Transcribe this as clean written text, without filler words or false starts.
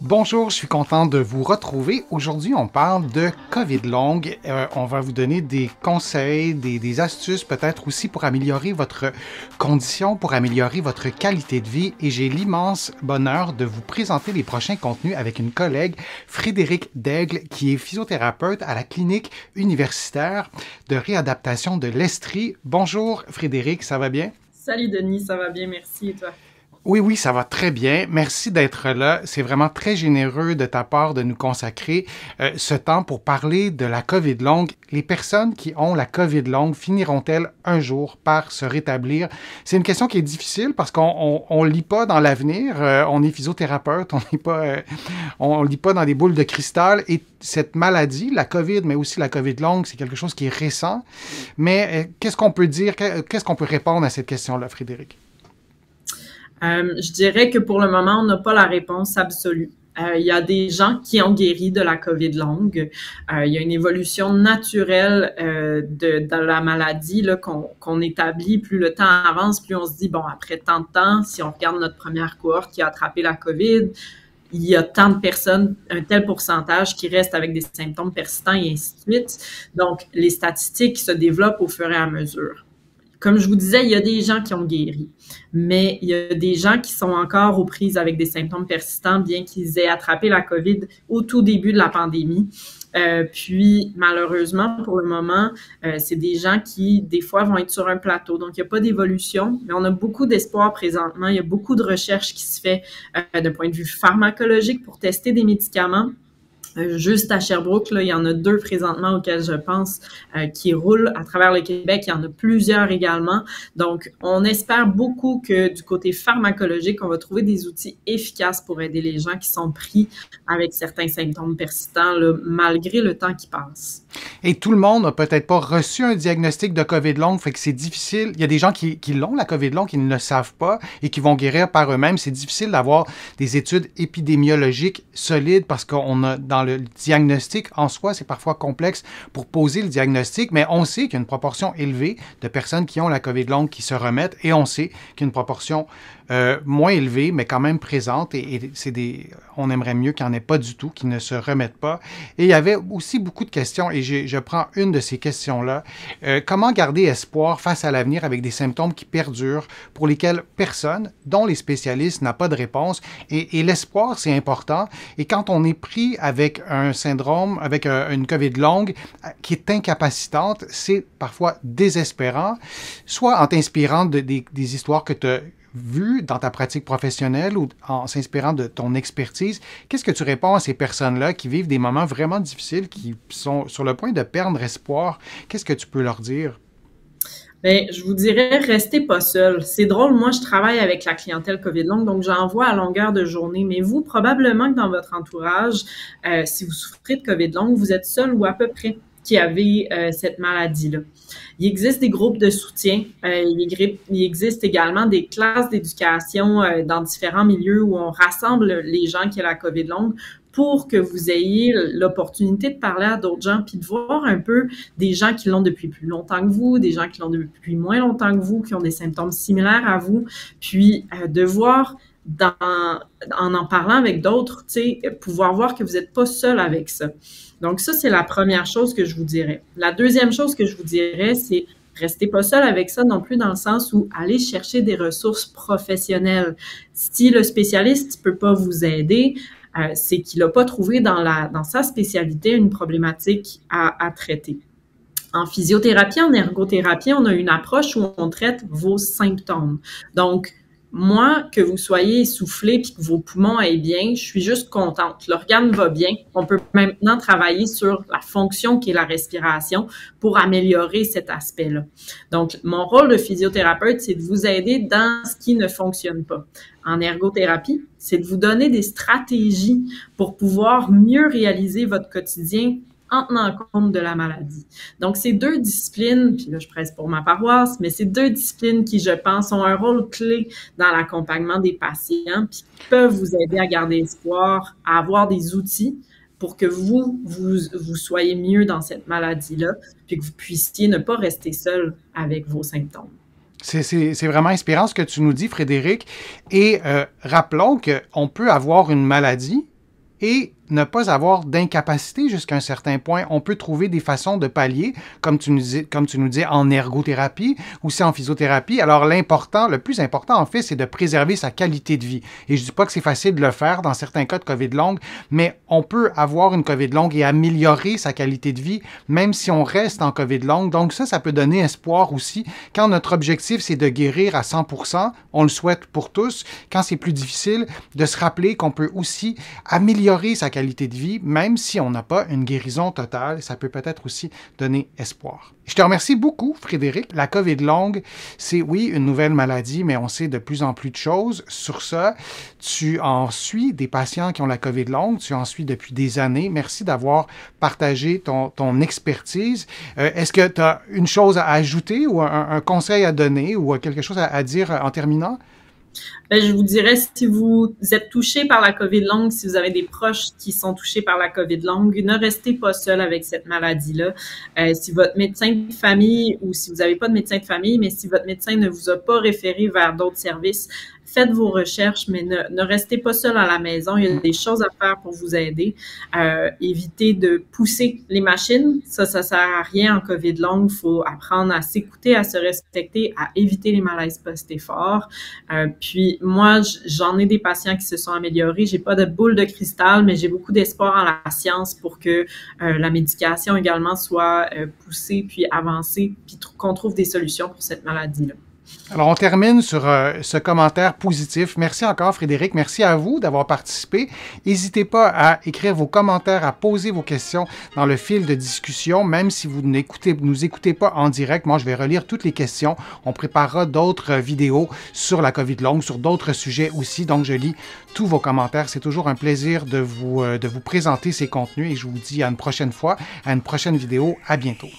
Bonjour, je suis content de vous retrouver. Aujourd'hui, on parle de COVID longue. On va vous donner des conseils, des astuces peut-être aussi pour améliorer votre condition, pour améliorer votre qualité de vie. Et j'ai l'immense bonheur de vous présenter les prochains contenus avec une collègue, Frédérique Daigle, qui est physiothérapeute à la clinique universitaire de réadaptation de l'Estrie. Bonjour Frédérique, ça va bien? Salut Denis, ça va bien, merci et toi? Oui, ça va très bien. Merci d'être là. C'est vraiment très généreux de ta part de nous consacrer ce temps pour parler de la COVID longue. Les personnes qui ont la COVID longue finiront-elles un jour par se rétablir? C'est une question qui est difficile parce qu'on lit pas dans l'avenir. On est physiothérapeute, on lit pas dans des boules de cristal. Et cette maladie, la COVID, mais aussi la COVID longue, c'est quelque chose qui est récent. Mais qu'est-ce qu'on peut dire? Qu'est-ce qu'on peut répondre à cette question-là, Frédéric? Je dirais que pour le moment, on n'a pas la réponse absolue. Il y a des gens qui ont guéri de la COVID longue. Il y a une évolution naturelle de la maladie là, qu'on établit. Plus le temps avance, plus on se dit, bon, après tant de temps, si on regarde notre première cohorte qui a attrapé la COVID, il y a tant de personnes, un tel pourcentage qui restent avec des symptômes persistants et ainsi de suite. Donc, les statistiques se développent au fur et à mesure. Comme je vous disais, il y a des gens qui ont guéri, mais il y a des gens qui sont encore aux prises avec des symptômes persistants, bien qu'ils aient attrapé la COVID au tout début de la pandémie. Puis, malheureusement, pour le moment, c'est des gens qui, des fois, vont être sur un plateau. Donc, il n'y a pas d'évolution, mais on a beaucoup d'espoir présentement. Il y a beaucoup de recherches qui se fait d'un point de vue pharmacologique pour tester des médicaments. Juste à Sherbrooke, là, il y en a 2 présentement auxquels je pense qui roulent à travers le Québec. Il y en a plusieurs également. Donc, on espère beaucoup que du côté pharmacologique, on va trouver des outils efficaces pour aider les gens qui sont pris avec certains symptômes persistants, là, malgré le temps qui passe. Et tout le monde n'a peut-être pas reçu un diagnostic de COVID longue, fait que c'est difficile. Il y a des gens qui l'ont, la COVID longue, qui ne le savent pas et qui vont guérir par eux-mêmes. C'est difficile d'avoir des études épidémiologiques solides parce qu'on a, dans le diagnostic en soi, c'est parfois complexe pour poser le diagnostic, mais on sait qu'il y a une proportion élevée de personnes qui ont la COVID longue qui se remettent et on sait qu'il y a une proportion moins élevée, mais quand même présente et on aimerait mieux qu'il n'y en ait pas du tout, qui ne se remettent pas. Et il y avait aussi beaucoup de questions et je prends une de ces questions-là. Comment garder espoir face à l'avenir avec des symptômes qui perdurent pour lesquels personne, dont les spécialistes, n'a pas de réponse? Et l'espoir, c'est important. Et quand on est pris avec un syndrome, avec une COVID longue qui est incapacitante, c'est parfois désespérant, soit en t'inspirant des histoires que tu as vu dans ta pratique professionnelle ou en s'inspirant de ton expertise, qu'est-ce que tu réponds à ces personnes-là qui vivent des moments vraiment difficiles, qui sont sur le point de perdre espoir? Qu'est-ce que tu peux leur dire? Bien, je vous dirais, restez pas seul. C'est drôle, moi, je travaille avec la clientèle COVID longue, donc j'en vois à longueur de journée. Mais vous, probablement que dans votre entourage, si vous souffrez de COVID longue, vous êtes seul ou à peu près qui avez cette maladie-là. Il existe des groupes de soutien. Il existe également des classes d'éducation dans différents milieux où on rassemble les gens qui ont la COVID longue pour que vous ayez l'opportunité de parler à d'autres gens puis de voir un peu des gens qui l'ont depuis plus longtemps que vous, des gens qui l'ont depuis moins longtemps que vous, qui ont des symptômes similaires à vous, puis de voir en parlant avec d'autres, tu sais, pouvoir voir que vous n'êtes pas seul avec ça. Donc ça, c'est la première chose que je vous dirais. La deuxième chose que je vous dirais, c'est restez pas seul avec ça non plus dans le sens où allez chercher des ressources professionnelles. Si le spécialiste peut pas vous aider, c'est qu'il n'a pas trouvé dans sa spécialité une problématique à traiter. En physiothérapie, en ergothérapie, on a une approche où on traite vos symptômes. Donc, moi, que vous soyez essoufflé puis que vos poumons aillent bien, je suis juste contente. L'organe va bien. On peut maintenant travailler sur la fonction qui est la respiration pour améliorer cet aspect-là. Donc, mon rôle de physiothérapeute, c'est de vous aider dans ce qui ne fonctionne pas. En ergothérapie, c'est de vous donner des stratégies pour pouvoir mieux réaliser votre quotidien en tenant compte de la maladie. Donc, ces 2 disciplines, puis là, je presse pour ma paroisse, mais ces 2 disciplines qui, je pense, ont un rôle clé dans l'accompagnement des patients, puis qui peuvent vous aider à garder espoir, à avoir des outils pour que vous soyez mieux dans cette maladie-là, puis que vous puissiez ne pas rester seul avec vos symptômes. C'est vraiment inspirant ce que tu nous dis, Frédéric. Et rappelons qu'on peut avoir une maladie et ne pas avoir d'incapacité jusqu'à un certain point. On peut trouver des façons de pallier, comme tu nous dis, en ergothérapie, aussi en physiothérapie. Alors l'important, le plus important en fait, c'est de préserver sa qualité de vie. Et je dis pas que c'est facile de le faire dans certains cas de COVID longue, mais on peut avoir une COVID longue et améliorer sa qualité de vie, même si on reste en COVID longue. Donc ça peut donner espoir aussi. Quand notre objectif, c'est de guérir à 100%, on le souhaite pour tous. Quand c'est plus difficile, de se rappeler qu'on peut aussi améliorer sa qualité de vie, même si on n'a pas une guérison totale. Ça peut peut-être aussi donner espoir. Je te remercie beaucoup, Frédéric. La COVID longue, c'est oui une nouvelle maladie, mais on sait de plus en plus de choses sur ça. Tu en suis des patients qui ont la COVID longue, tu en suis depuis des années. Merci d'avoir partagé ton expertise. Est-ce que tu as une chose à ajouter ou un conseil à donner ou quelque chose à dire en terminant? Ben, je vous dirais, si vous êtes touché par la COVID longue, si vous avez des proches qui sont touchés par la COVID longue, ne restez pas seul avec cette maladie-là. Si votre médecin de famille ou si vous n'avez pas de médecin de famille, mais si votre médecin ne vous a pas référé vers d'autres services, faites vos recherches, mais ne restez pas seul à la maison. Il y a des choses à faire pour vous aider. Évitez de pousser les machines. Ça sert à rien en COVID longue. Il faut apprendre à s'écouter, à se respecter, à éviter les malaises post-effort. Puis moi, j'en ai des patients qui se sont améliorés. J'ai pas de boule de cristal, mais j'ai beaucoup d'espoir en la science pour que la médication également soit poussée puis avancée, puis qu'on trouve des solutions pour cette maladie-là. Alors, on termine sur ce commentaire positif. Merci encore, Frédéric. Merci à vous d'avoir participé. N'hésitez pas à écrire vos commentaires, à poser vos questions dans le fil de discussion, même si vous nous écoutez pas en direct. Moi, je vais relire toutes les questions. On préparera d'autres vidéos sur la COVID longue, sur d'autres sujets aussi. Donc, je lis tous vos commentaires. C'est toujours un plaisir de vous présenter ces contenus et je vous dis à une prochaine fois, à une prochaine vidéo. À bientôt.